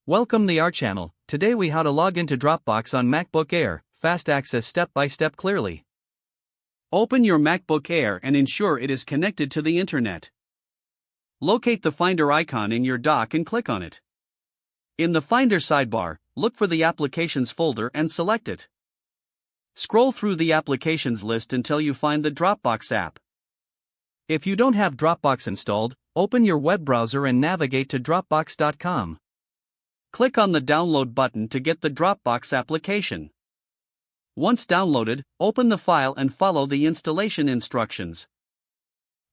Welcome to our channel. Today we how to log into Dropbox on MacBook Air, fast access step by step clearly. Open your MacBook Air and ensure it is connected to the internet. Locate the Finder icon in your dock and click on it. In the Finder sidebar, look for the Applications folder and select it. Scroll through the applications list until you find the Dropbox app. If you don't have Dropbox installed, open your web browser and navigate to Dropbox.com. Click on the download button to get the Dropbox application. Once downloaded, open the file and follow the installation instructions.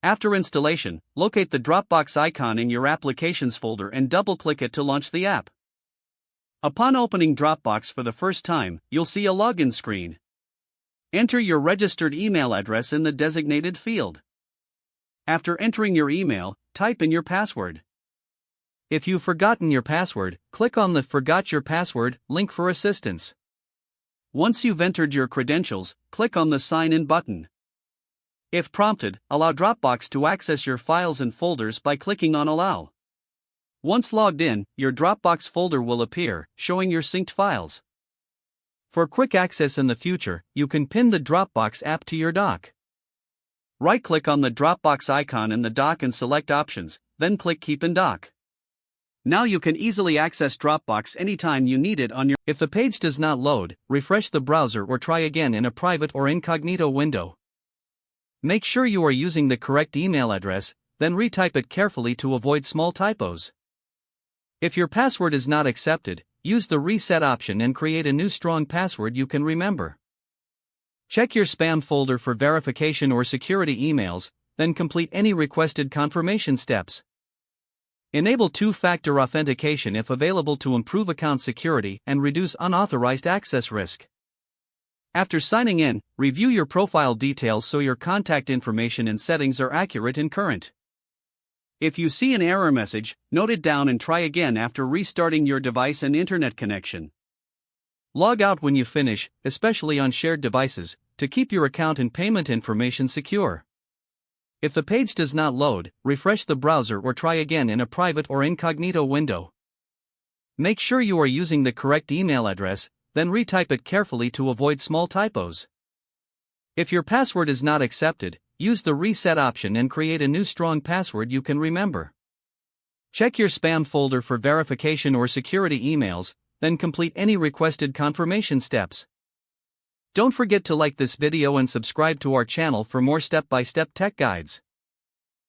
After installation, locate the Dropbox icon in your Applications folder and double-click it to launch the app. Upon opening Dropbox for the first time, you'll see a login screen. Enter your registered email address in the designated field. After entering your email, type in your password. If you've forgotten your password, click on the Forgot Your Password link for assistance. Once you've entered your credentials, click on the Sign In button. If prompted, allow Dropbox to access your files and folders by clicking on Allow. Once logged in, your Dropbox folder will appear, showing your synced files. For quick access in the future, you can pin the Dropbox app to your dock. Right-click on the Dropbox icon in the dock and select Options, then click Keep in Dock. Now you can easily access Dropbox anytime you need it on your. If the page does not load, refresh the browser or try again in a private or incognito window. Make sure you are using the correct email address, then retype it carefully to avoid small typos. If your password is not accepted, use the reset option and create a new strong password you can remember. Check your spam folder for verification or security emails, then complete any requested confirmation steps. Enable two-factor authentication if available to improve account security and reduce unauthorized access risk. After signing in, review your profile details so your contact information and settings are accurate and current. If you see an error message, note it down and try again after restarting your device and internet connection. Log out when you finish, especially on shared devices, to keep your account and payment information secure. If the page does not load, refresh the browser or try again in a private or incognito window. Make sure you are using the correct email address, then retype it carefully to avoid small typos. If your password is not accepted, use the reset option and create a new strong password you can remember. Check your spam folder for verification or security emails, then complete any requested confirmation steps. Don't forget to like this video and subscribe to our channel for more step-by-step tech guides.